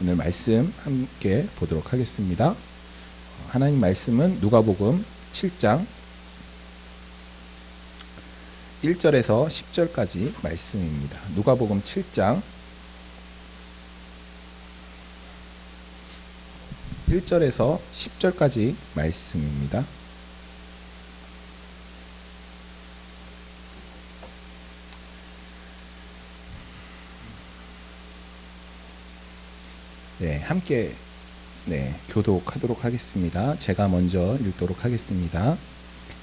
오늘 말씀 함께 보도록 하겠습니다. 하나님 말씀은 누가복음 7장 1절에서 10절까지 말씀입니다. 누가복음 7장 1절에서 10절까지 말씀입니다. 네, 함께 교독하도록 하겠습니다. 제가 먼저 읽도록 하겠습니다.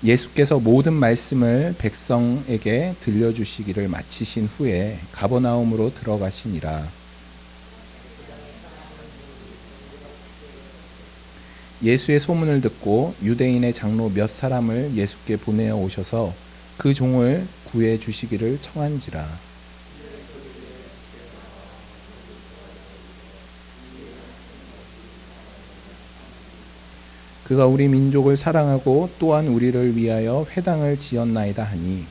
예수께서 모든 말씀을 백성에게 들려주시기를 마치신 후에 가버나움으로 들어가시니라. 예수의 소문을 듣고 유대인의 장로 몇 사람을 예수께 보내어 오셔서 그 종을 구해 주시기를 청한지라. 그가 우리 민족을 사랑하고 또한 우리를 위하여 회당을 지었나이다 하니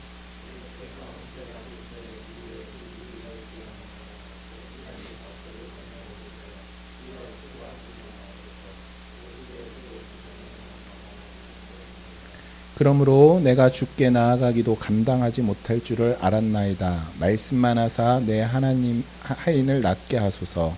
그러므로 내가 주께 나아가기도 감당하지 못할 줄을 알았나이다. 말씀만 하사 내 하나님 하인을 낫게 하소서.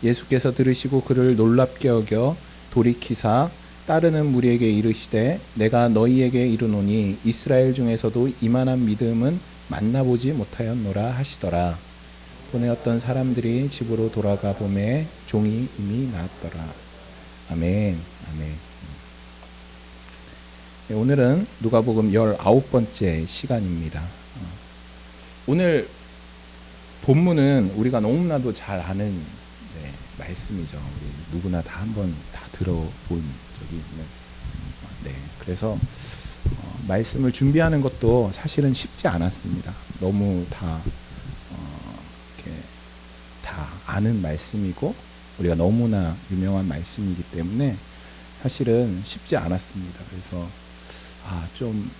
예수께서 들으시고 그를 놀랍게 여겨 돌이키사 따르는 무리에게 이르시되 내가 너희에게 이르노니 이스라엘 중에서도 이만한 믿음은 만나보지 못하였노라 하시더라. 보내었던 사람들이 집으로 돌아가 보매 종이 이미 나았더라. 아멘. 아멘. 네, 오늘은 누가복음 19번째 시간입니다. 오늘 본문은 우리가 너무나도 잘 아는 말씀이죠. 우리 누구나 다 한번 다 들어본 적이 있는. 그래서 말씀을 준비하는 것도 사실은 쉽지 않았습니다. 너무 이렇게 다 아는 말씀이고 우리가 너무나 유명한 말씀이기 때문에 사실은 쉽지 않았습니다. 그래서 좀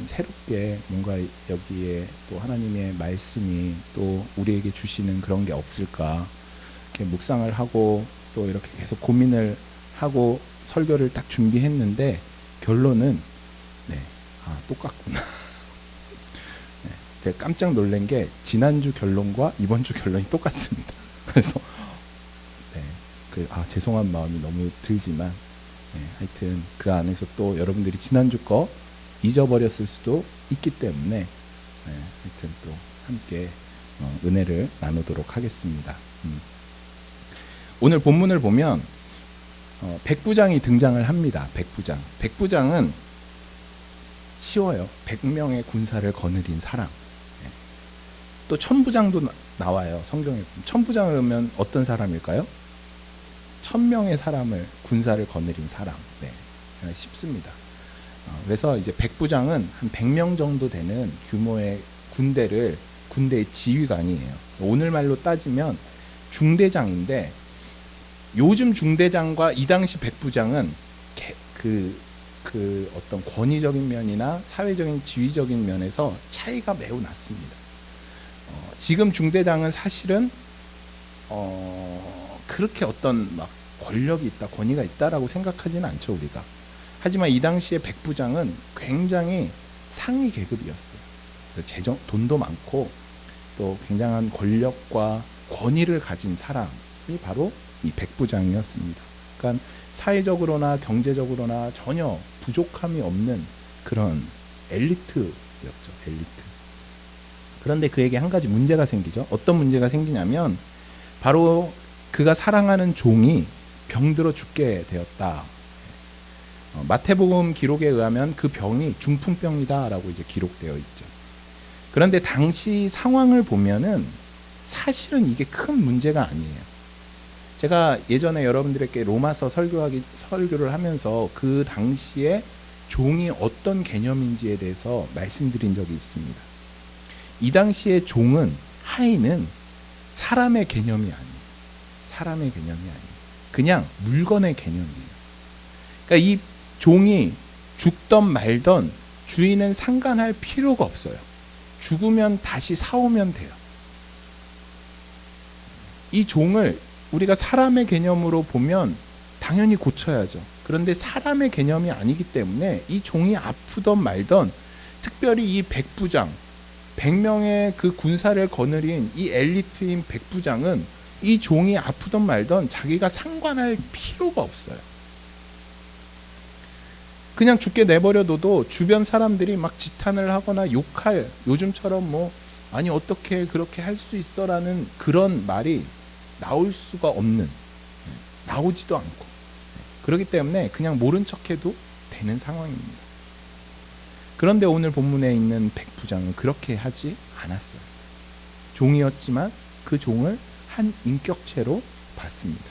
새롭게 뭔가 여기에 또 하나님의 말씀이 또 우리에게 주시는 그런 게 없을까 이렇게 묵상을 하고 또 이렇게 계속 고민을 하고 설교를 딱 준비했는데 결론은 똑같구나. 제가 깜짝 놀란 게 지난주 결론과 이번 주 결론이 똑같습니다. 그래서 죄송한 마음이 너무 들지만 하여튼 그 안에서 또 여러분들이 지난주 거 잊어버렸을 수도 있기 때문에 하여튼 또 함께 은혜를 나누도록 하겠습니다. 오늘 본문을 보면 백부장이 등장을 합니다. 백부장은 쉬워요. 100명의 군사를 거느린 사람. 또 천부장도 나와요. 성경에. 천부장을 하면 어떤 사람일까요? 1000명의 사람을 군사를 거느린 사람. 쉽습니다. 그래서 이제 백부장은 한 100명 정도 되는 규모의 군대의 지휘관이에요. 오늘말로 따지면 중대장인데 요즘 중대장과 이 당시 백부장은 그 어떤 권위적인 면이나 사회적인 지위적인 면에서 차이가 매우 났습니다. 지금 중대장은 사실은 그렇게 어떤 막 권력이 있다, 권위가 있다라고 생각하지는 않죠, 우리가. 하지만 이 당시의 백부장은 굉장히 상위 계급이었어요. 돈도 많고 또 굉장한 권력과 권위를 가진 사람이 바로 이 백부장이었습니다. 그러니까 사회적으로나 경제적으로나 전혀 부족함이 없는 그런 엘리트였죠. 엘리트. 그런데 그에게 한 가지 문제가 생기죠. 어떤 문제가 생기냐면 바로 그가 사랑하는 종이 병들어 죽게 되었다. 마태복음 기록에 의하면 그 병이 중풍병이다라고 이제 기록되어 있죠. 그런데 당시 상황을 보면은 사실은 이게 큰 문제가 아니에요. 제가 예전에 여러분들에게 로마서 설교를 하면서 그 당시에 종이 어떤 개념인지에 대해서 말씀드린 적이 있습니다. 이 당시의 종은, 하인은 사람의 개념이 아니에요. 그냥 물건의 개념이에요. 그러니까 이 종이 죽던 말던 주인은 상관할 필요가 없어요. 죽으면 다시 사오면 돼요. 이 종을 우리가 사람의 개념으로 보면 당연히 고쳐야죠. 그런데 사람의 개념이 아니기 때문에 이 종이 아프던 말던, 특별히 이 백부장, 100명의 그 군사를 거느린 이 엘리트인 백부장은 이 종이 아프던 말던 자기가 상관할 필요가 없어요. 그냥 죽게 내버려둬도 주변 사람들이 막 지탄을 하거나 욕할, 요즘처럼 뭐 아니 어떻게 그렇게 할 수 있어라는 그런 말이 나올 수가 없는, 나오지도 않고, 그렇기 때문에 그냥 모른 척해도 되는 상황입니다. 그런데 오늘 본문에 있는 백부장은 그렇게 하지 않았어요. 종이었지만 그 종을 한 인격체로 봤습니다.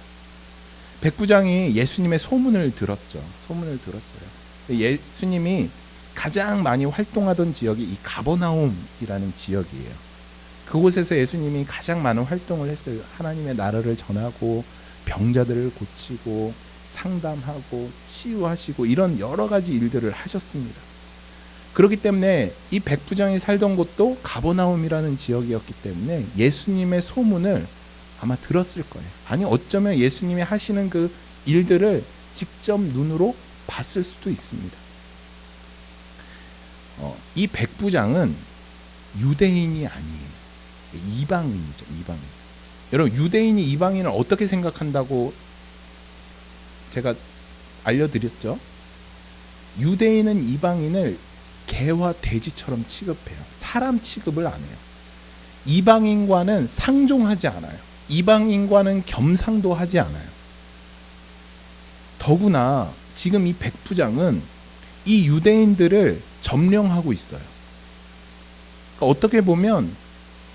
백부장이 예수님의 소문을 들었죠. 소문을 들었어요. 예수님이 가장 많이 활동하던 지역이 이 가버나움이라는 지역이에요. 그곳에서 예수님이 가장 많은 활동을 했어요. 하나님의 나라를 전하고 병자들을 고치고 상담하고 치유하시고 이런 여러 가지 일들을 하셨습니다. 그렇기 때문에 이 백부장이 살던 곳도 가버나움이라는 지역이었기 때문에 예수님의 소문을 아마 들었을 거예요. 아니 어쩌면 예수님이 하시는 그 일들을 직접 눈으로 봤을 수도 있습니다. 이 백부장은 유대인이 아니에요. 이방인이죠. 이방인. 여러분 유대인이 이방인을 어떻게 생각한다고 제가 알려드렸죠. 유대인은 이방인을 개와 돼지처럼 취급해요. 사람 취급을 안 해요. 이방인과는 상종하지 않아요. 이방인과는 겸상도 하지 않아요. 더구나 지금 이 백부장은 이 유대인들을 점령하고 있어요. 그러니까 어떻게 보면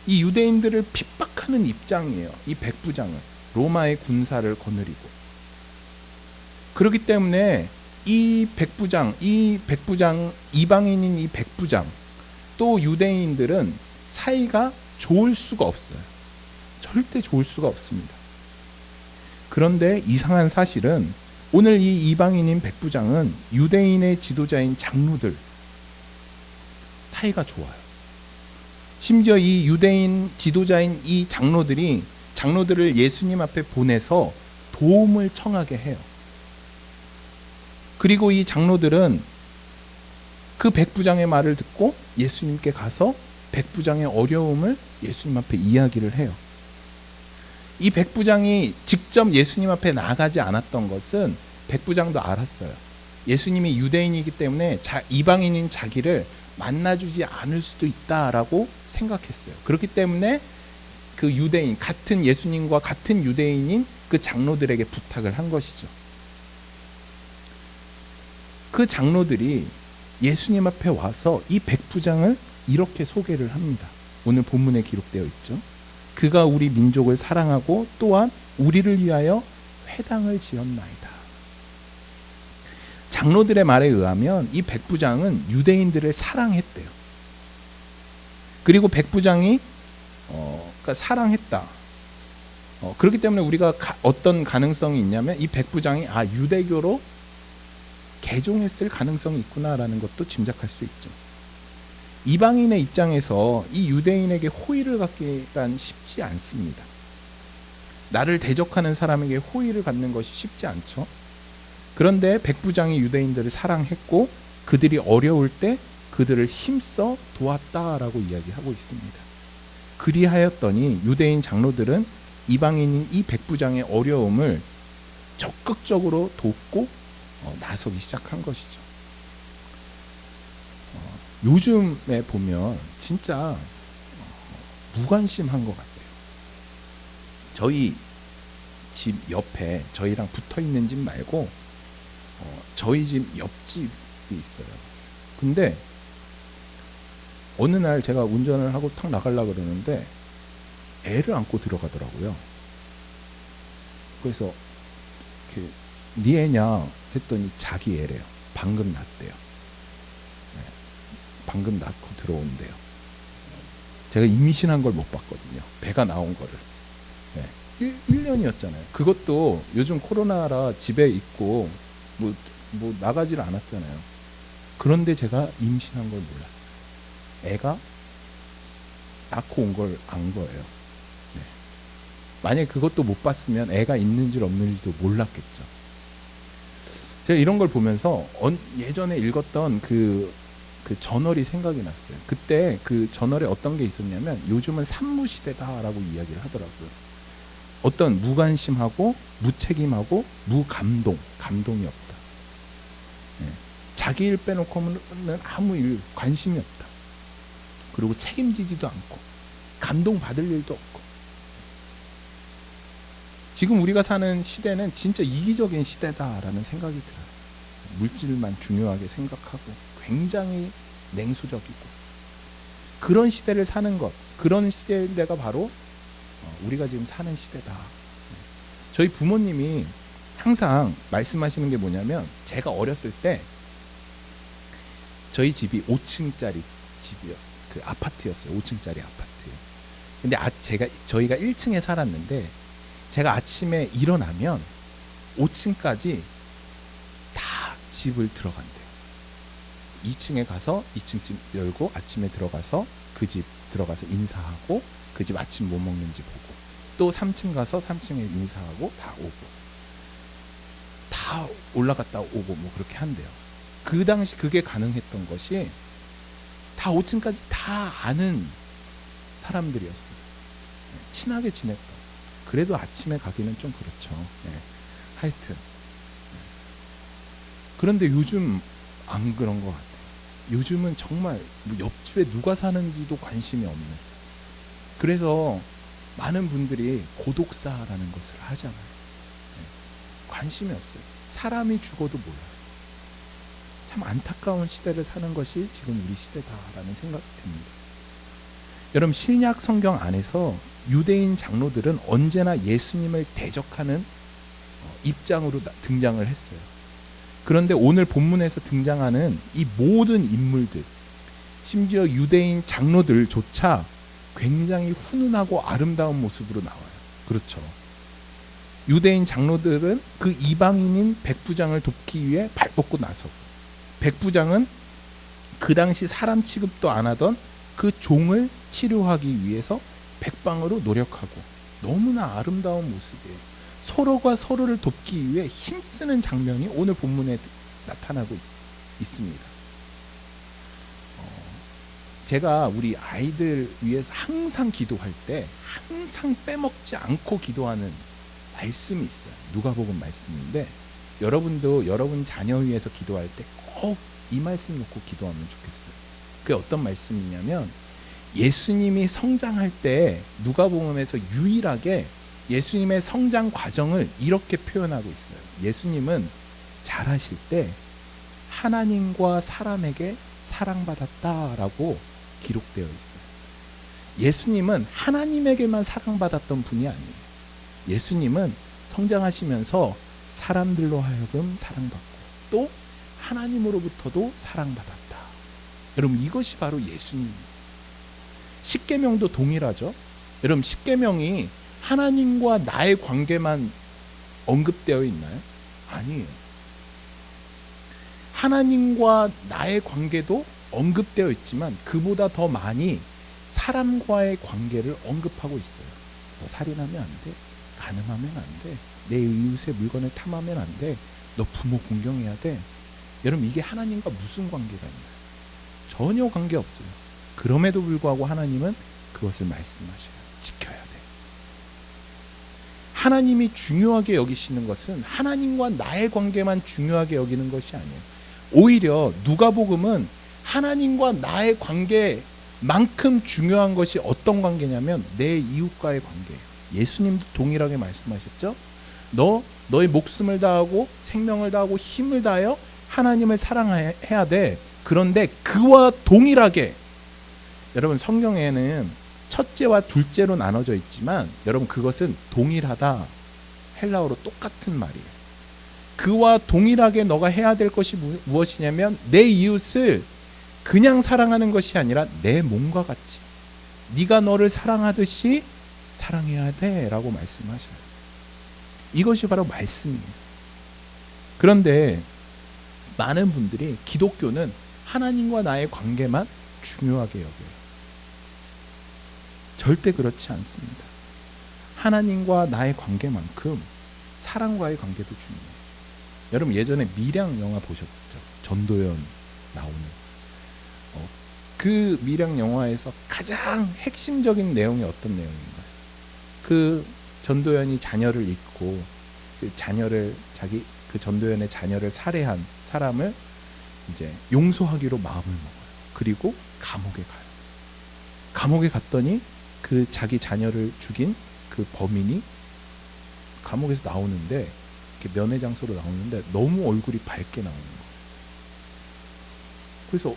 이 유대인들을 핍박하는 입장이에요. 이 백부장은 로마의 군사를 거느리고. 그렇기 때문에 이 백부장, 이방인인 이 백부장, 또 유대인들은 사이가 좋을 수가 없어요. 절대 좋을 수가 없습니다. 그런데 이상한 사실은 오늘 이 이방인인 백부장은 유대인의 지도자인 장로들 사이가 좋아요. 심지어 이 유대인 지도자인 이 장로들을 예수님 앞에 보내서 도움을 청하게 해요. 그리고 이 장로들은 그 백부장의 말을 듣고 예수님께 가서 백부장의 어려움을 예수님 앞에 이야기를 해요. 이 백부장이 직접 예수님 앞에 나가지 않았던 것은 백부장도 알았어요. 예수님이 유대인이기 때문에 이방인인 자기를 만나주지 않을 수도 있다라고 생각했어요. 그렇기 때문에 그 유대인, 같은 예수님과 같은 유대인인 그 장로들에게 부탁을 한 것이죠. 그 장로들이 예수님 앞에 와서 이 백부장을 이렇게 소개를 합니다. 오늘 본문에 기록되어 있죠. 그가 우리 민족을 사랑하고 또한 우리를 위하여 회당을 지었나이다. 장로들의 말에 의하면 이 백부장은 유대인들을 사랑했대요. 그리고 백부장이 그러니까 사랑했다. 그렇기 때문에 우리가 어떤 가능성이 있냐면 이 백부장이 유대교로 개종했을 가능성이 있구나라는 것도 짐작할 수 있죠. 이방인의 입장에서 이 유대인에게 호의를 갖기란 쉽지 않습니다. 나를 대적하는 사람에게 호의를 갖는 것이 쉽지 않죠. 그런데 백부장이 유대인들을 사랑했고 그들이 어려울 때 그들을 힘써 도왔다라고 이야기하고 있습니다. 그리하였더니 유대인 장로들은 이방인인 이 백부장의 어려움을 적극적으로 돕고 나서기 시작한 것이죠. 요즘에 보면 진짜 무관심한 것 같아요. 저희 집 옆에 저희랑 붙어 있는 집 말고 저희 집 옆집이 있어요. 근데 어느 날 제가 운전을 하고 탁 나가려고 그러는데 애를 안고 들어가더라고요. 그래서 이렇게 네 애냐 했더니 자기 애래요. 방금 낳았대요. 방금 낳고 들어온대요. 제가 임신한 걸 못 봤거든요. 배가 나온 거를. 1년이었잖아요. 그것도 요즘 코로나라 집에 있고 뭐 뭐 나가지를 않았잖아요. 그런데 제가 임신한 걸 몰랐어요. 애가 낳고 온 걸 안 거예요. 네. 만약에 그것도 못 봤으면 애가 있는지 없는지도 몰랐겠죠. 제가 이런 걸 보면서 예전에 읽었던 그 저널이 생각이 났어요. 그때 그 저널에 어떤 게 있었냐면 요즘은 산무시대다라고 이야기를 하더라고요. 어떤 무관심하고 무책임하고 감동이 없다. 네. 자기 일 빼놓고는 아무 일 관심이 없다. 그리고 책임지지도 않고 감동받을 일도 없고. 지금 우리가 사는 시대는 진짜 이기적인 시대다라는 생각이 들어요. 물질만 중요하게 생각하고 굉장히 냉소적이고, 그런 시대를 사는 것, 그런 시대가 바로 우리가 지금 사는 시대다. 저희 부모님이 항상 말씀하시는 게 뭐냐면, 제가 어렸을 때 저희 집이 5층짜리 집이었어요. 그 아파트였어요. 5층짜리 아파트. 근데 저희가 1층에 살았는데, 제가 아침에 일어나면 5층까지 다 집을 들어간대요. 2층에 가서 2층 집 열고 아침에 들어가서 그 집 들어가서 인사하고 그 집 아침 뭐 먹는지 보고, 또 3층 가서 3층에 인사하고 다 오고, 다 올라갔다 오고 뭐 그렇게 한대요. 그 당시 그게 가능했던 것이 다 5층까지 다 아는 사람들이었어요. 친하게 지냈던. 그래도 아침에 가기는 좀 그렇죠. 네. 하여튼. 그런데 요즘 안 그런 것 같아요. 요즘은 정말 뭐 옆집에 누가 사는지도 관심이 없는. 그래서 많은 분들이 고독사라는 것을 하잖아요. 네. 관심이 없어요. 사람이 죽어도 몰라요. 참 안타까운 시대를 사는 것이 지금 우리 시대다라는 생각이 듭니다. 여러분, 신약 성경 안에서 유대인 장로들은 언제나 예수님을 대적하는 입장으로 등장을 했어요. 그런데 오늘 본문에서 등장하는 이 모든 인물들, 심지어 유대인 장로들조차 굉장히 훈훈하고 아름다운 모습으로 나와요. 그렇죠. 유대인 장로들은 그 이방인인 백부장을 돕기 위해 발벗고 나서고, 백부장은 그 당시 사람 취급도 안 하던 그 종을 치료하기 위해서 백방으로 노력하고, 너무나 아름다운 모습이에요. 서로가 서로를 돕기 위해 힘쓰는 장면이 오늘 본문에 나타나고 있습니다. 제가 우리 아이들 위해서 항상 기도할 때 항상 빼먹지 않고 기도하는 말씀이 있어요. 누가복음 말씀인데, 여러분도 여러분 자녀 위해서 기도할 때 꼭 이 말씀 놓고 기도하면 좋겠어요. 그게 어떤 말씀이냐면, 예수님이 성장할 때 누가복음에서 유일하게 예수님의 성장 과정을 이렇게 표현하고 있어요. 예수님은 자라실 때 하나님과 사람에게 사랑받았다라고 기록되어 있어요. 예수님은 하나님에게만 사랑받았던 분이 아니에요. 예수님은 성장하시면서 사람들로 하여금 사랑받고, 또 하나님으로부터도 사랑받았다. 여러분, 이것이 바로 예수님입니다. 십계명도 동일하죠. 여러분, 십계명이 하나님과 나의 관계만 언급되어 있나요? 아니에요. 하나님과 나의 관계도 언급되어 있지만 그보다 더 많이 사람과의 관계를 언급하고 있어요. 너 살인하면 안 돼. 간음하면 안 돼. 내 이웃의 물건을 탐하면 안 돼. 너 부모 공경해야 돼. 여러분, 이게 하나님과 무슨 관계가 있나요? 전혀 관계 없어요. 그럼에도 불구하고 하나님은 그것을 말씀하셔요. 지켜야 돼. 하나님이 중요하게 여기시는 것은 하나님과 나의 관계만 중요하게 여기는 것이 아니에요. 오히려 누가복음은 하나님과 나의 관계만큼 중요한 것이 어떤 관계냐면 내 이웃과의 관계예요. 예수님도 동일하게 말씀하셨죠. 너의 목숨을 다하고 생명을 다하고 힘을 다하여 하나님을 사랑해야 돼. 그런데 그와 동일하게, 여러분, 성경에는 첫째와 둘째로 나눠져 있지만 여러분, 그것은 동일하다, 헬라어로 똑같은 말이에요. 그와 동일하게 너가 해야 될 것이 무엇이냐면 내 이웃을 그냥 사랑하는 것이 아니라 내 몸과 같이 네가 너를 사랑하듯이 사랑해야 돼 라고 말씀하셔요. 이것이 바로 말씀이에요. 그런데 많은 분들이 기독교는 하나님과 나의 관계만 중요하게 여겨요. 절대 그렇지 않습니다. 하나님과 나의 관계만큼 사랑과의 관계도 중요해요. 여러분 예전에 밀양 영화 보셨죠? 전도연 나오는 그 밀양 영화에서 가장 핵심적인 내용이 어떤 내용인가요? 그 전도연이 자녀를 잃고 그 전도연의 자녀를 살해한 사람을 이제 용서하기로 마음을 먹어요. 그리고 감옥에 가요. 감옥에 갔더니 그 자기 자녀를 죽인 그 범인이 감옥에서 나오는데 이렇게 면회장소로 나오는데 너무 얼굴이 밝게 나오는 거예요. 그래서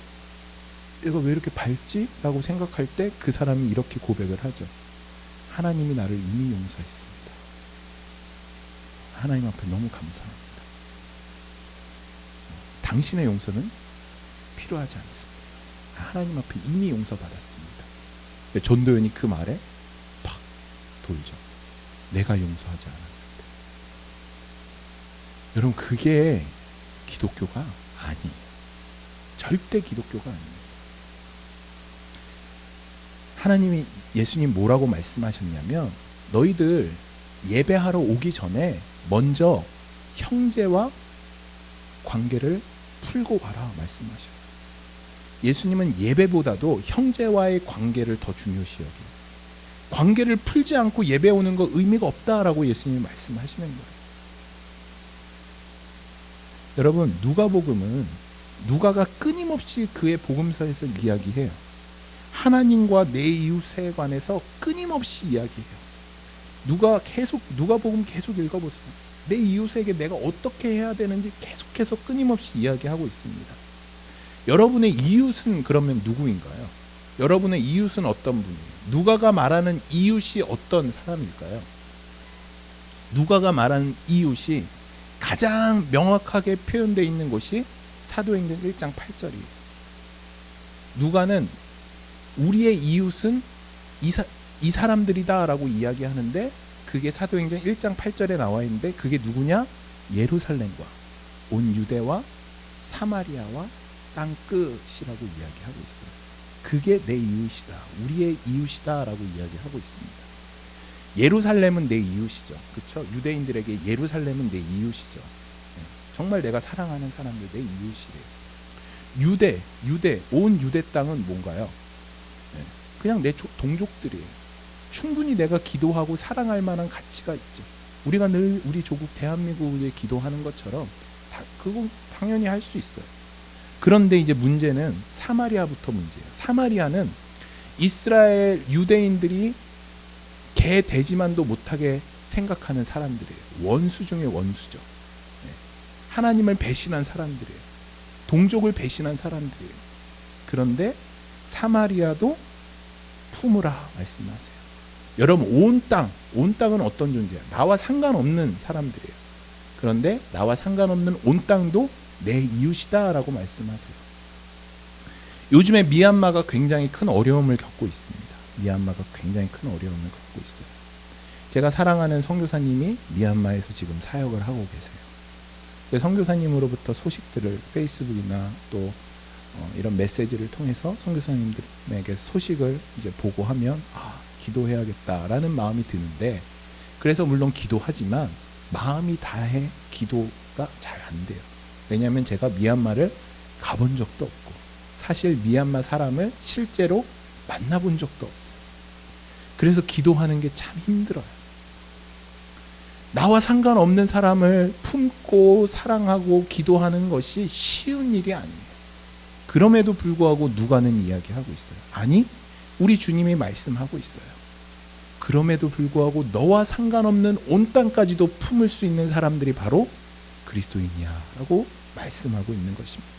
얘가 왜 이렇게 밝지? 라고 생각할 때 그 사람이 이렇게 고백을 하죠. 하나님이 나를 이미 용서했습니다. 하나님 앞에 너무 감사합니다. 당신의 용서는 필요하지 않습니다. 하나님 앞에 이미 용서받았습니다. 전도연이 그 말에 팍 돌죠. 내가 용서하지 않았는데. 여러분 그게 기독교가 아니에요. 절대 기독교가 아닙니다. 하나님이 예수님 뭐라고 말씀하셨냐면 너희들 예배하러 오기 전에 먼저 형제와 관계를 풀고 가라 말씀하셔요. 예수님은 예배보다도 형제와의 관계를 더 중요시 여겨요. 관계를 풀지 않고 예배 오는 거 의미가 없다라고 예수님이 말씀하시는 거예요. 여러분 누가복음은 누가가 끊임없이 그의 복음서에서 이야기해요. 하나님과 내 이웃에 관해서 끊임없이 이야기해요. 누가복음 계속 읽어보세요. 내 이웃에게 내가 어떻게 해야 되는지 계속해서 끊임없이 이야기하고 있습니다. 여러분의 이웃은 그러면 누구인가요? 여러분의 이웃은 어떤 분이에요? 누가가 말하는 이웃이 어떤 사람일까요? 누가가 말하는 이웃이 가장 명확하게 표현되어 있는 곳이 사도행전 1장 8절이에요. 누가는 우리의 이웃은 이 사람들이다 라고 이야기하는데 그게 사도행전 1장 8절에 나와 있는데 그게 누구냐? 예루살렘과 온 유대와 사마리아와 땅 끝이라고 이야기하고 있어요. 그게 내 이웃이다. 우리의 이웃이다 라고 이야기하고 있습니다. 예루살렘은 내 이웃이죠. 그렇죠? 유대인들에게 예루살렘은 내 이웃이죠. 정말 내가 사랑하는 사람들 내 이웃이래요. 유대, 온 유대 땅은 뭔가요? 그냥 내 동족들이에요. 충분히 내가 기도하고 사랑할 만한 가치가 있죠. 우리가 늘 우리 조국 대한민국에 기도하는 것처럼 그거 당연히 할 수 있어요. 그런데 이제 문제는 사마리아부터 문제예요. 사마리아는 이스라엘 유대인들이 개 돼지만도 못하게 생각하는 사람들이에요. 원수 중에 원수죠. 하나님을 배신한 사람들이에요. 동족을 배신한 사람들이에요. 그런데 사마리아도 품으라 말씀하세요. 여러분 온 땅은 어떤 존재야? 나와 상관없는 사람들이에요. 그런데 나와 상관없는 온 땅도 내 이웃이다 라고 말씀하세요. 요즘에 미얀마가 굉장히 큰 어려움을 겪고 있습니다. 미얀마가 굉장히 큰 어려움을 겪고 있어요. 제가 사랑하는 선교사님이 미얀마에서 지금 사역을 하고 계세요. 선교사님으로부터 소식들을 페이스북이나 또 이런 메시지를 통해서 선교사님들에게 소식을 이제 보고하면 기도해야겠다라는 마음이 드는데 그래서 물론 기도하지만 마음이 다해 기도가 잘 안 돼요. 왜냐하면 제가 미얀마를 가본 적도 없고 사실 미얀마 사람을 실제로 만나본 적도 없어요. 그래서 기도하는 게 참 힘들어요. 나와 상관없는 사람을 품고 사랑하고 기도하는 것이 쉬운 일이 아니에요. 그럼에도 불구하고 누가는 이야기하고 있어요. 아니, 우리 주님이 말씀하고 있어요. 그럼에도 불구하고 너와 상관없는 온 땅까지도 품을 수 있는 사람들이 바로 그리스도인이야 라고 말씀하고 있는 것입니다.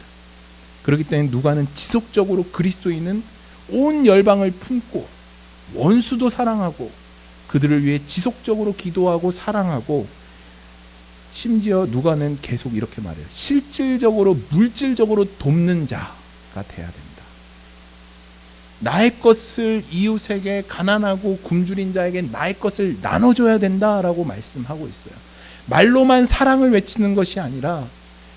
그렇기 때문에 누가는 지속적으로 그리스도인은 온 열방을 품고 원수도 사랑하고 그들을 위해 지속적으로 기도하고 사랑하고 심지어 누가는 계속 이렇게 말해요. 실질적으로 물질적으로 돕는 자가 돼야 된다. 나의 것을 이웃에게 가난하고 굶주린 자에게 나의 것을 나눠줘야 된다라고 말씀하고 있어요. 말로만 사랑을 외치는 것이 아니라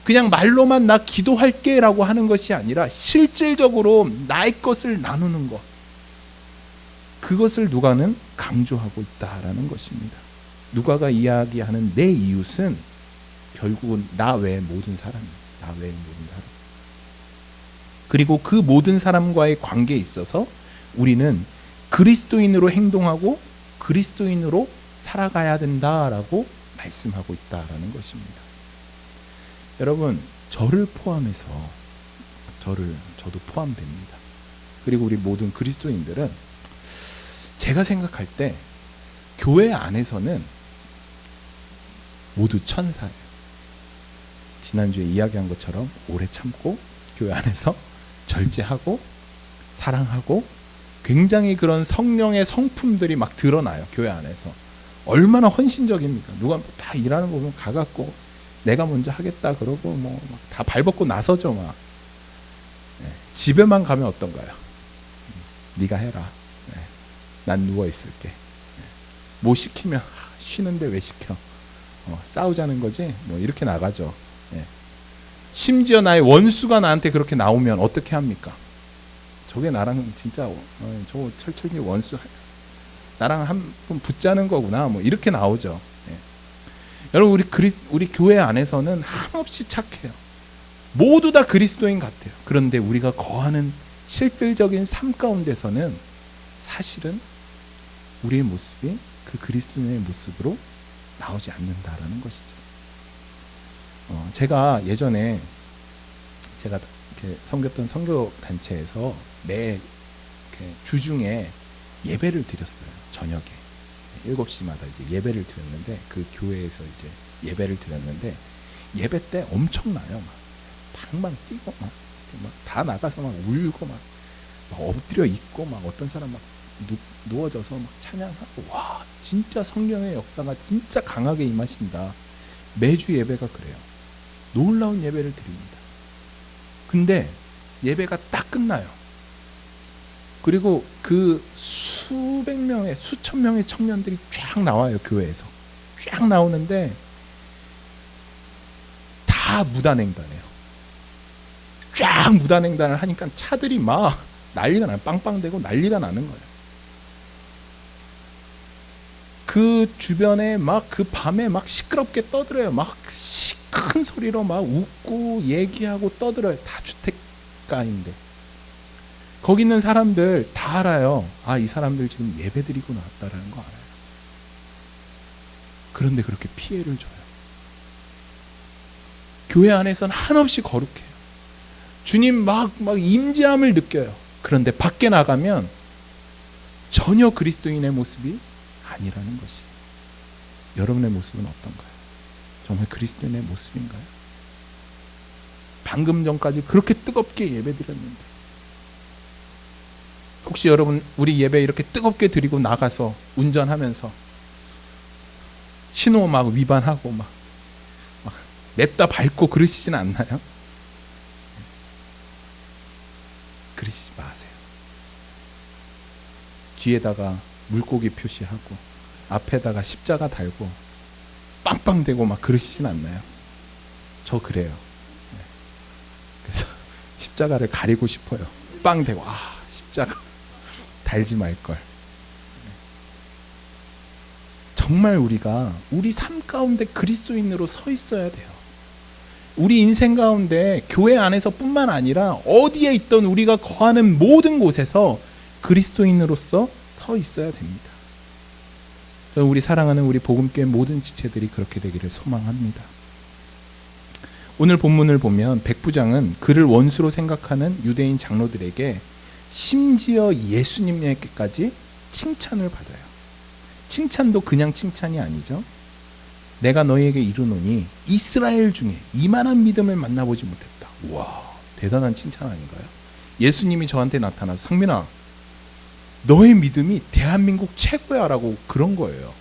그냥 말로만 나 기도할게 라고 하는 것이 아니라 실질적으로 나의 것을 나누는 것, 그것을 누가는 강조하고 있다라는 것입니다. 누가가 이야기하는 내 이웃은 결국은 나 외의 모든 사람이에요. 나 외의 모든 사람. 그리고 그 모든 사람과의 관계에 있어서 우리는 그리스도인으로 행동하고 그리스도인으로 살아가야 된다라고 말씀하고 있다라는 것입니다. 여러분, 저를 포함해서 저도 포함됩니다. 그리고 우리 모든 그리스도인들은 제가 생각할 때 교회 안에서는 모두 천사예요. 지난주에 이야기한 것처럼 오래 참고 교회 안에서 절제하고 사랑하고 굉장히 그런 성령의 성품들이 막 드러나요. 교회 안에서 얼마나 헌신적입니까? 누가 다 일하는 거 보면 가갖고 내가 먼저 하겠다 그러고 뭐 다 발벗고 나서죠. 막 집에만 가면 어떤가요? 네가 해라. 난 누워 있을게. 뭐 시키면 쉬는데 왜 시켜? 싸우자는 거지? 뭐 이렇게 나가죠. 심지어 나의 원수가 나한테 그렇게 나오면 어떻게 합니까? 저게 나랑 진짜 저 철철기 원수 나랑 한 번 붙자는 거구나. 뭐 이렇게 나오죠. 여러분, 우리 교회 안에서는 한없이 착해요. 모두 다 그리스도인 같아요. 그런데 우리가 거하는 실질적인 삶 가운데서는 사실은 우리의 모습이 그 그리스도인의 모습으로 나오지 않는다라는 것이죠. 제가 예전에 제가 이렇게 섬겼던 선교 단체에서 매 주중에 예배를 드렸어요. 저녁에 7시마다 이제 예배를 드렸는데 그 교회에서 이제 예배를 드렸는데 예배 때 엄청나요. 막 방방 뛰고 막 다 나가서 막 울고 막 엎드려 있고 막 어떤 사람 막 누워져서 막 찬양하고, 와 진짜 성령의 역사가 진짜 강하게 임하신다. 매주 예배가 그래요. 놀라운 예배를 드립니다. 근데 예배가 딱 끝나요. 그리고 그 수백 명의 수천 명의 청년들이 쫙 나와요. 교회에서 쫙 나오는데 다 무단횡단해요. 쫙 무단횡단을 하니까 차들이 막 난리가 나요. 빵빵대고 난리가 나는 거예요. 그 주변에 막 그 밤에 막 시끄럽게 떠들어요. 막 큰 소리로 막 웃고 얘기하고 떠들어요. 다 주택가인데 거기 있는 사람들 다 알아요. 아, 이 사람들 지금 예배 드리고 나왔다라는 거 알아요. 그런데 그렇게 피해를 줘요. 교회 안에서는 한없이 거룩해요. 주님 막 임재함을 느껴요. 그런데 밖에 나가면 전혀 그리스도인의 모습이 아니라는 것이. 여러분의 모습은 어떤가요? 정말 그리스도인의 모습인가요? 방금 전까지 그렇게 뜨겁게 예배드렸는데 혹시 여러분 우리 예배 이렇게 뜨겁게 드리고 나가서 운전하면서 신호 막 위반하고 막 냅다 밟고 그러시진 않나요? 그러시지 마세요. 뒤에다가 물고기 표시하고 앞에다가 십자가 달고 빵빵대고 막 그러시진 않나요? 저 그래요. 그래서 십자가를 가리고 싶어요. 빵대고 십자가 달지 말걸. 정말 우리가 우리 삶 가운데 그리스도인으로 서 있어야 돼요. 우리 인생 가운데 교회 안에서 뿐만 아니라 어디에 있던 우리가 거하는 모든 곳에서 그리스도인으로서 서 있어야 됩니다. 저는 우리 사랑하는 우리 복음교회 모든 지체들이 그렇게 되기를 소망합니다. 오늘 본문을 보면 백부장은 그를 원수로 생각하는 유대인 장로들에게 심지어 예수님에게까지 칭찬을 받아요. 칭찬도 그냥 칭찬이 아니죠. 내가 너희에게 이르노니 이스라엘 중에 이만한 믿음을 만나보지 못했다. 와, 대단한 칭찬 아닌가요? 예수님이 저한테 나타나서 상민아, 너의 믿음이 대한민국 최고야 라고 그런 거예요.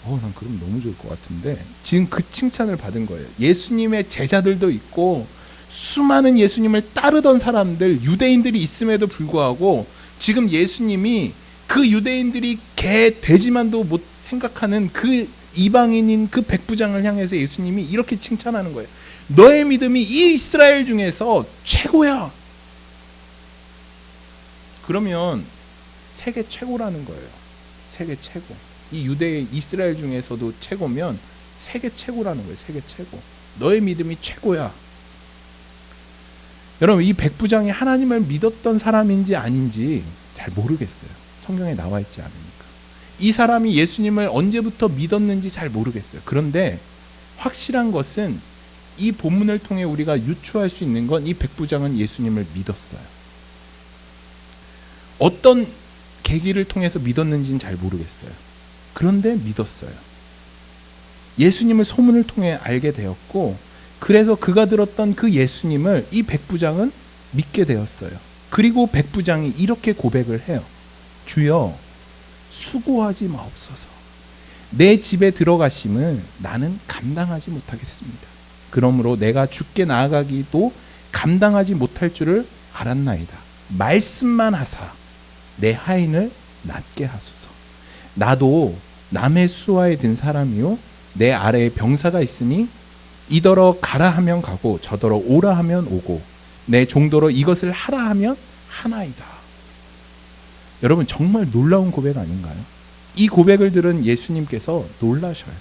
난 그럼 너무 좋을 것 같은데 지금 그 칭찬을 받은 거예요. 예수님의 제자들도 있고 수많은 예수님을 따르던 사람들, 유대인들이 있음에도 불구하고 지금 예수님이 그 유대인들이 개, 돼지만도 못 생각하는 그 이방인인 그 백부장을 향해서 예수님이 이렇게 칭찬하는 거예요. 너의 믿음이 이 이스라엘 중에서 최고야. 그러면 세계 최고라는 거예요. 세계 최고. 이 유대 이스라엘 중에서도 최고면 세계 최고라는 거예요. 세계 최고. 너의 믿음이 최고야. 여러분, 이 백부장이 하나님을 믿었던 사람인지 아닌지 잘 모르겠어요. 성경에 나와 있지 않으니까. 이 사람이 예수님을 언제부터 믿었는지 잘 모르겠어요. 그런데 확실한 것은 이 본문을 통해 우리가 유추할 수 있는 건 이 백부장은 예수님을 믿었어요. 어떤 계기를 통해서 믿었는지는 잘 모르겠어요. 그런데 믿었어요. 예수님을 소문을 통해 알게 되었고, 그래서 그가 들었던 그 예수님을 이 백부장은 믿게 되었어요. 그리고 백부장이 이렇게 고백을 해요. 주여, 수고하지 마옵소서. 내 집에 들어가심을 나는 감당하지 못하겠습니다. 그러므로 내가 주께 나아가기도 감당하지 못할 줄을 알았나이다. 말씀만 하사 내 하인을 낫게 하소서. 나도 남의 수하에 든 사람이요 내 아래에 병사가 있으니 이더러 가라 하면 가고 저더러 오라 하면 오고 내 종도로 이것을 하라 하면 하나이다. 여러분, 정말 놀라운 고백 아닌가요? 이 고백을 들은 예수님께서 놀라셔요.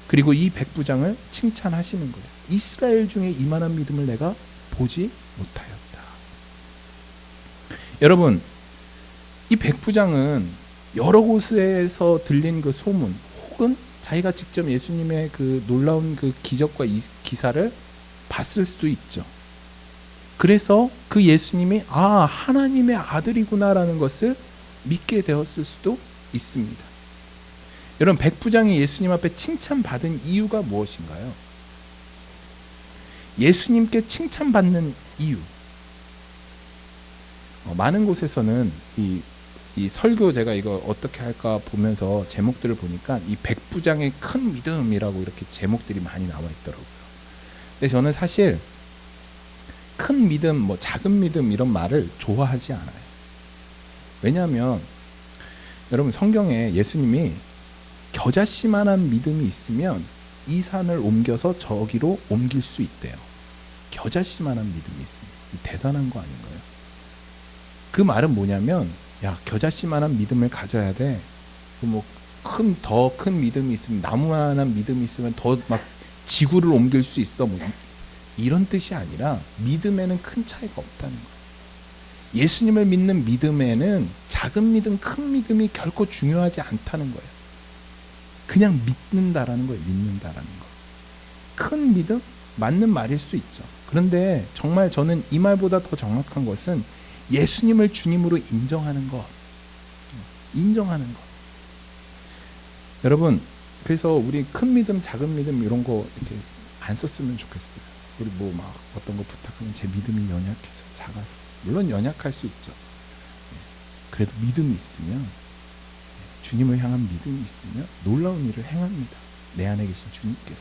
그리고 이 백부장을 칭찬하시는 거예요. 이스라엘 중에 이만한 믿음을 내가 보지 못하였다. 여러분, 이 백부장은 여러 곳에서 들린 그 소문 혹은 자기가 직접 예수님의 그 놀라운 그 기적과 기사를 봤을 수도 있죠. 그래서 그 예수님이 하나님의 아들이구나라는 것을 믿게 되었을 수도 있습니다. 여러분, 백부장이 예수님 앞에 칭찬받은 이유가 무엇인가요? 예수님께 칭찬받는 이유. 많은 곳에서는 이 설교 제가 이거 어떻게 할까 보면서 제목들을 보니까 이 백부장의 큰 믿음이라고 이렇게 제목들이 많이 나와 있더라고요. 근데 저는 사실 큰 믿음, 작은 믿음 이런 말을 좋아하지 않아요. 왜냐하면 여러분, 성경에 예수님이 겨자씨만한 믿음이 있으면 이 산을 옮겨서 저기로 옮길 수 있대요. 겨자씨만한 믿음이 있으면. 대단한 거 아닌가요? 그 말은 뭐냐면, 야, 겨자씨만한 믿음을 가져야 돼. 더 큰 믿음이 있으면, 나무만한 믿음이 있으면 더 막 지구를 옮길 수 있어. 이런 뜻이 아니라 믿음에는 큰 차이가 없다는 거예요. 예수님을 믿는 믿음에는 작은 믿음, 큰 믿음이 결코 중요하지 않다는 거예요. 그냥 믿는다라는 거예요. 믿는다라는 거. 큰 믿음? 맞는 말일 수 있죠. 그런데 정말 저는 이 말보다 더 정확한 것은 예수님을 주님으로 인정하는 것. 인정하는 것. 여러분, 그래서 우리 큰 믿음, 작은 믿음 이런 거 이렇게 안 썼으면 좋겠어요. 우리 어떤 거 부탁하면 제 믿음이 연약해서 작아서. 물론 연약할 수 있죠. 그래도 믿음이 있으면, 주님을 향한 믿음이 있으면 놀라운 일을 행합니다. 내 안에 계신 주님께서.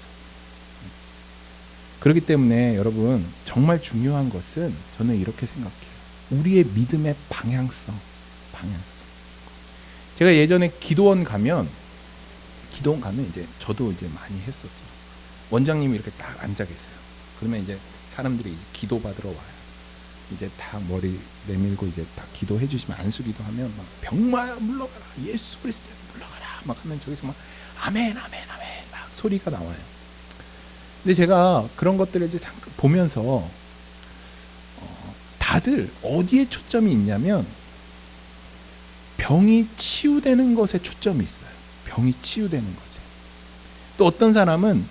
그렇기 때문에 여러분, 정말 중요한 것은 저는 이렇게 생각해요. 우리의 믿음의 방향성. 제가 예전에 기도원 가면 이제 저도 이제 많이 했었죠. 원장님이 이렇게 딱 앉아 계세요. 그러면 이제 사람들이 기도 받으러 와요. 이제 다 머리 내밀고 이제 다 기도해 주시면 안수기도 하면 막 병마야 물러가라, 예수 그리스도 물러가라 막 하면 저기서 막 아멘 막 소리가 나와요. 근데 제가 그런 것들을 이제 잠깐 보면서 다들 어디에 초점이 있냐면 병이 치유되는 것에 초점이 있어요. 병이 치유되는 것에. 또 어떤 사람은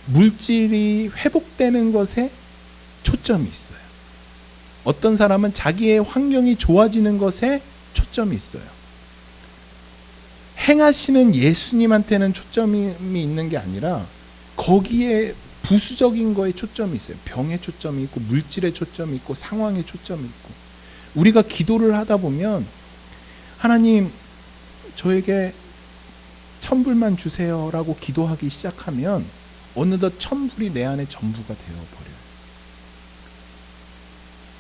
물질이 회복되는 것에 초점이 있어요. 어떤 사람은 자기의 환경이 좋아지는 것에 초점이 있어요. 행하시는 예수님한테는 초점이 있는 게 아니라 거기에 부수적인 거에 초점이 있어요. 병에 초점이 있고 물질에 초점이 있고 상황에 초점이 있고. 우리가 기도를 하다 보면 하나님 저에게 1,000불만 주세요라고 기도하기 시작하면 어느덧 1,000불이 내 안에 전부가 되어버려요.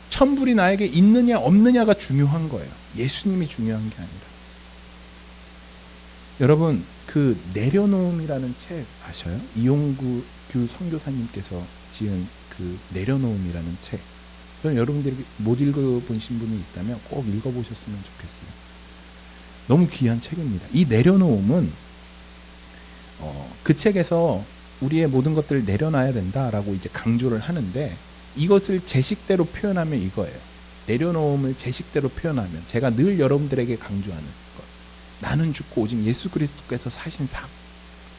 1,000불이 나에게 있느냐 없느냐가 중요한 거예요. 예수님이 중요한 게 아니라. 여러분 그 내려놓음이라는 책 아셔요? 이용구 선교사님께서 지은 그 내려놓음이라는 책. 저는 여러분들이 못 읽어보신 분이 있다면 꼭 읽어보셨으면 좋겠어요. 너무 귀한 책입니다. 이 내려놓음은 그 책에서 우리의 모든 것들을 내려놔야 된다라고 이제 강조를 하는데, 이것을 제 식대로 표현하면 이거예요. 내려놓음을 제 식대로 표현하면, 제가 늘 여러분들에게 강조하는 것, 나는 죽고 오직 예수 그리스도께서 사신 삶.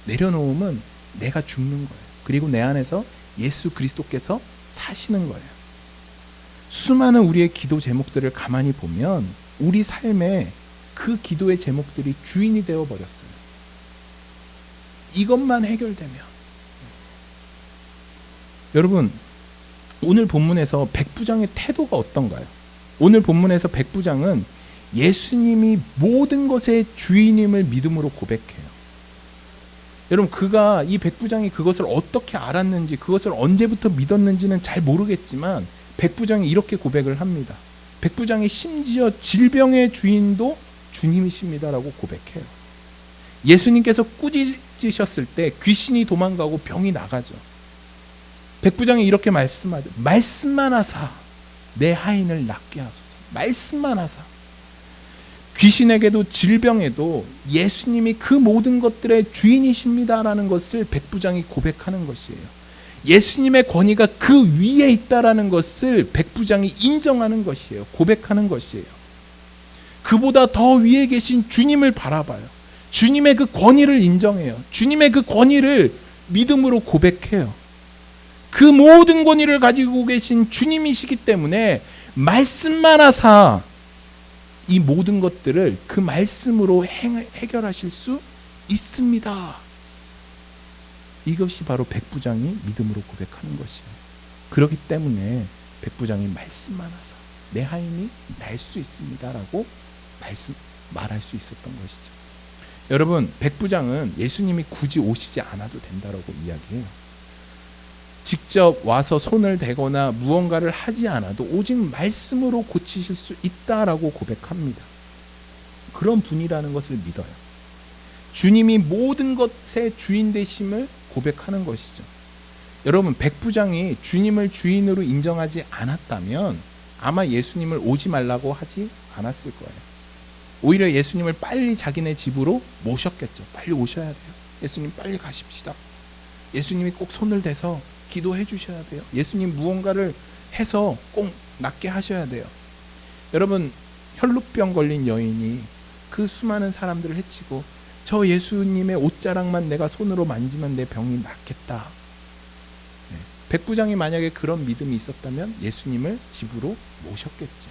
내려놓음은 내가 죽는 거예요. 그리고 내 안에서 예수 그리스도께서 사시는 거예요. 수많은 우리의 기도 제목들을 가만히 보면 우리 삶에 그 기도의 제목들이 주인이 되어 버렸어요. 이것만 해결되면. 여러분, 오늘 본문에서 백부장의 태도가 어떤가요? 오늘 본문에서 백부장은 예수님이 모든 것의 주인임을 믿음으로 고백해요. 여러분, 그가, 이 백부장이 그것을 어떻게 알았는지, 그것을 언제부터 믿었는지는 잘 모르겠지만 백부장이 이렇게 고백을 합니다. 백부장이 심지어 질병의 주인도 주님이십니다라고 고백해요. 예수님께서 꾸짖으셨을 때 귀신이 도망가고 병이 나가죠. 백부장이 이렇게 말씀하죠. 말씀만 하사 내 하인을 낫게 하소서. 말씀만 하사. 귀신에게도 질병에도 예수님이 그 모든 것들의 주인이십니다라는 것을 백부장이 고백하는 것이에요. 예수님의 권위가 그 위에 있다라는 것을 백부장이 인정하는 것이에요. 고백하는 것이에요. 그보다 더 위에 계신 주님을 바라봐요. 주님의 그 권위를 인정해요. 주님의 그 권위를 믿음으로 고백해요. 그 모든 권위를 가지고 계신 주님이시기 때문에 말씀만 하사 이 모든 것들을 그 말씀으로 해결하실 수 있습니다. 이것이 바로 백부장이 믿음으로 고백하는 것이에요. 그렇기 때문에 백부장이 말씀만 하사 내 하인이 날 수 있습니다라고 말할 수 있었던 것이죠. 여러분, 백부장은 예수님이 굳이 오시지 않아도 된다라고 이야기해요. 직접 와서 손을 대거나 무언가를 하지 않아도 오직 말씀으로 고치실 수 있다라고 고백합니다. 그런 분이라는 것을 믿어요. 주님이 모든 것의 주인 되심을 고백하는 것이죠. 여러분, 백부장이 주님을 주인으로 인정하지 않았다면 아마 예수님을 오지 말라고 하지 않았을 거예요. 오히려 예수님을 빨리 자기네 집으로 모셨겠죠. 빨리 오셔야 돼요. 예수님 빨리 가십시다. 예수님이 꼭 손을 대서 기도해 주셔야 돼요. 예수님 무언가를 해서 꼭 낫게 하셔야 돼요. 여러분, 혈루병 걸린 여인이 그 수많은 사람들을 해치고 저 예수님의 옷자락만 내가 손으로 만지면 내 병이 낫겠다. 백부장이 만약에 그런 믿음이 있었다면 예수님을 집으로 모셨겠죠.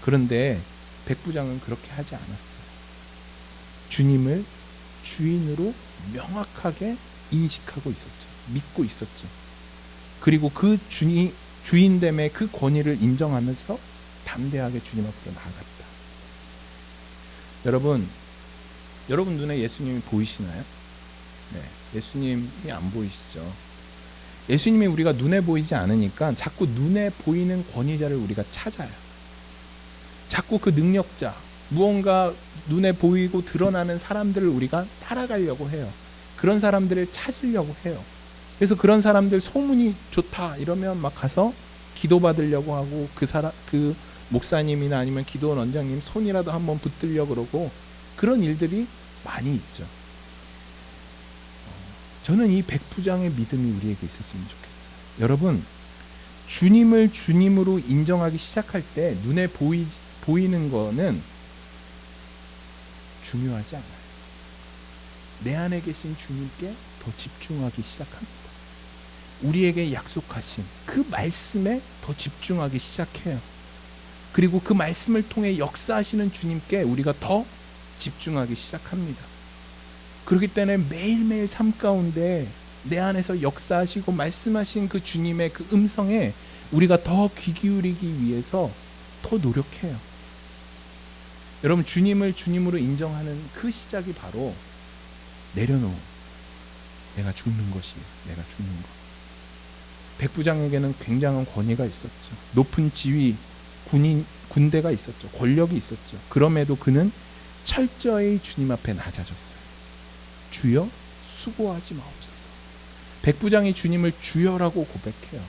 그런데 백부장은 그렇게 하지 않았어요. 주님을 주인으로 명확하게 인식하고 있었죠. 믿고 있었죠. 그리고 그 주인됨의 그 권위를 인정하면서 담대하게 주님 앞으로 나아갔다. 여러분 눈에 예수님이 보이시나요? 네, 예수님이 안 보이시죠. 예수님이 우리가 눈에 보이지 않으니까 자꾸 눈에 보이는 권위자를 우리가 찾아요. 자꾸 그 능력자, 무언가 눈에 보이고 드러나는 사람들을 우리가 따라가려고 해요. 그런 사람들을 찾으려고 해요. 그래서 그런 사람들 소문이 좋다 이러면 막 가서 기도받으려고 하고 그 목사님이나 아니면 기도원 원장님 손이라도 한번 붙들려고 그러고 그런 일들이 많이 있죠. 저는 이 백부장의 믿음이 우리에게 있었으면 좋겠어요. 여러분, 주님을 주님으로 인정하기 시작할 때 눈에 보이는 거는 중요하지 않아요. 내 안에 계신 주님께 더 집중하기 시작합니다. 우리에게 약속하신 그 말씀에 더 집중하기 시작해요. 그리고 그 말씀을 통해 역사하시는 주님께 우리가 더 집중하기 시작합니다. 그렇기 때문에 매일매일 삶 가운데 내 안에서 역사하시고 말씀하신 그 주님의 그 음성에 우리가 더 귀 기울이기 위해서 더 노력해요. 여러분, 주님을 주님으로 인정하는 그 시작이 바로 내려놓음. 내가 죽는 것이에요. 내가 죽는 것. 백부장에게는 굉장한 권위가 있었죠. 높은 지위, 군대가 있었죠. 권력이 있었죠. 그럼에도 그는 철저히 주님 앞에 낮아졌어요. 주여 수고하지 마옵소서. 백부장이 주님을 주여라고 고백해요.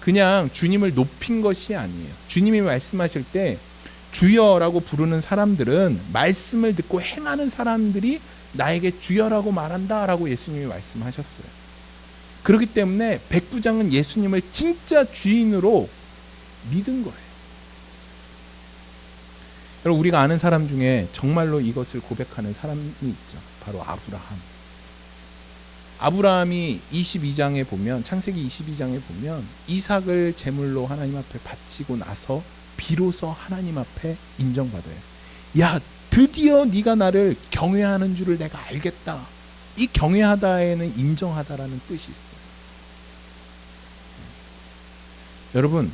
그냥 주님을 높인 것이 아니에요. 주님이 말씀하실 때 주여라고 부르는 사람들은 말씀을 듣고 행하는 사람들이 나에게 주여라고 말한다라고 예수님이 말씀하셨어요. 그렇기 때문에 백부장은 예수님을 진짜 주인으로 믿은 거예요. 여러분, 우리가 아는 사람 중에 정말로 이것을 고백하는 사람이 있죠. 바로 아브라함. 아브라함이 22장에 보면, 창세기 22장에 보면 이삭을 제물로 하나님 앞에 바치고 나서 비로소 하나님 앞에 인정받아요. 야, 드디어 네가 나를 경외하는 줄을 내가 알겠다. 이 경외하다에는 인정하다라는 뜻이 있어요. 여러분,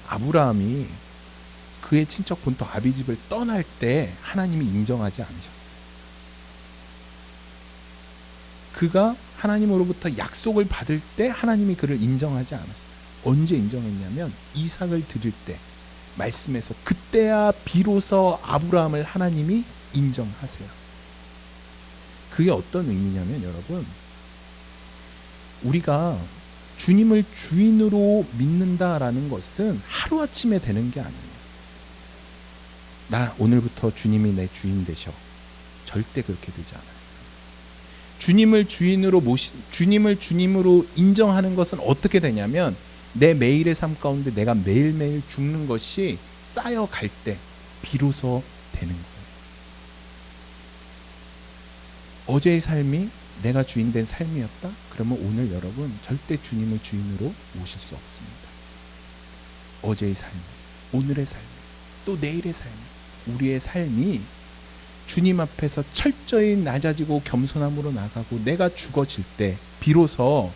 아브라함이 그의 친척 본토 아비집을 떠날 때 하나님이 인정하지 않으셨어요. 그가 하나님으로부터 약속을 받을 때 하나님이 그를 인정하지 않았어요. 언제 인정했냐면 이삭을 드릴 때, 말씀에서 그때야 비로소 아브라함을 하나님이 인정하세요. 그게 어떤 의미냐면, 여러분, 우리가 주님을 주인으로 믿는다라는 것은 하루아침에 되는 게 아니에요. 나 오늘부터 주님이 내 주인 되셔. 절대 그렇게 되지 않아요. 주님을 주님으로 인정하는 것은 어떻게 되냐면, 내 매일의 삶 가운데 내가 매일매일 죽는 것이 쌓여갈 때 비로소 되는 거예요. 어제의 삶이 내가 주인된 삶이었다? 그러면 오늘 여러분 절대 주님을 주인으로 모실 수 없습니다. 어제의 삶, 오늘의 삶, 또 내일의 삶, 우리의 삶이 주님 앞에서 철저히 낮아지고 겸손함으로 나가고 내가 죽어질 때 비로소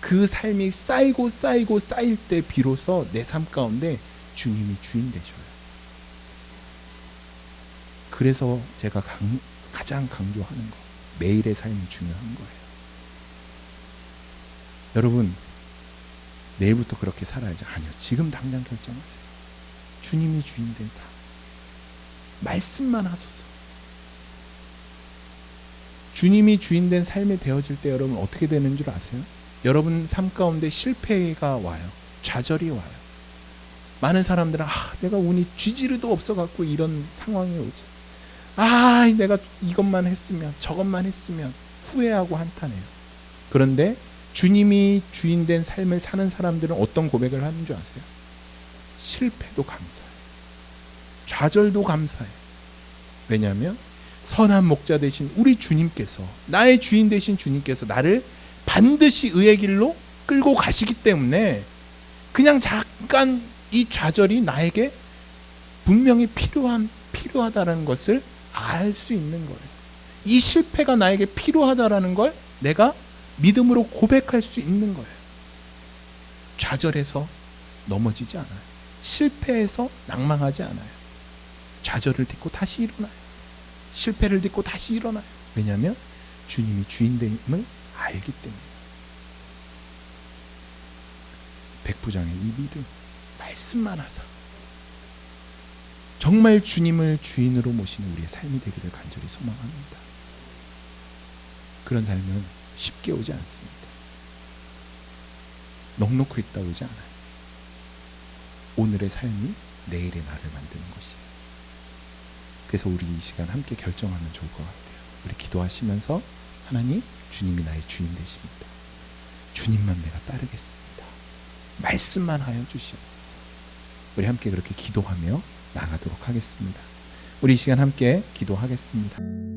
그 삶이 쌓이고 쌓일 때 비로소 내 삶 가운데 주님이 주인 되셔요. 그래서 제가 가장 강조하는 거, 매일의 삶이 중요한 거예요. 여러분, 내일부터 그렇게 살아야죠. 아니요, 지금 당장 결정하세요. 주님이 주인 된 삶, 말씀만 하소서. 주님이 주인 된 삶이 되어질 때 여러분 어떻게 되는 줄 아세요? 여러분 삶 가운데 실패가 와요. 좌절이 와요. 많은 사람들은 내가 운이 쥐지르도 없어갖고 이런 상황이 오지. 내가 이것만 했으면 저것만 했으면 후회하고 한탄해요. 그런데 주님이 주인 된 삶을 사는 사람들은 어떤 고백을 하는 줄 아세요? 실패도 감사해요. 좌절도 감사해요. 왜냐하면 선한 목자 되신 우리 주님께서, 나의 주인 되신 주님께서 나를 반드시 의의 길로 끌고 가시기 때문에 그냥 잠깐 이 좌절이 나에게 분명히 필요하다는 것을 알 수 있는 거예요. 이 실패가 나에게 필요하다라는 걸 내가 믿음으로 고백할 수 있는 거예요. 좌절해서 넘어지지 않아요. 실패해서 낭망하지 않아요. 좌절을 딛고 다시 일어나요. 실패를 딛고 다시 일어나요. 왜냐하면 주님이 주인됨을 알기 때문에. 백부장의 이 믿음, 말씀만 하사 정말 주님을 주인으로 모시는 우리의 삶이 되기를 간절히 소망합니다. 그런 삶은 쉽게 오지 않습니다. 넉넉히 있다 오지 않아요. 오늘의 삶이 내일의 나를 만드는 것이에요. 그래서 우리 이 시간 함께 결정하면 좋을 것 같아요. 우리 기도하시면서, 하나님, 주님이 나의 주인 되십니다. 주님만 내가 따르겠습니다. 말씀만 하여 주시옵소서. 우리 함께 그렇게 기도하며 나가도록 하겠습니다. 우리 이 시간 함께 기도하겠습니다.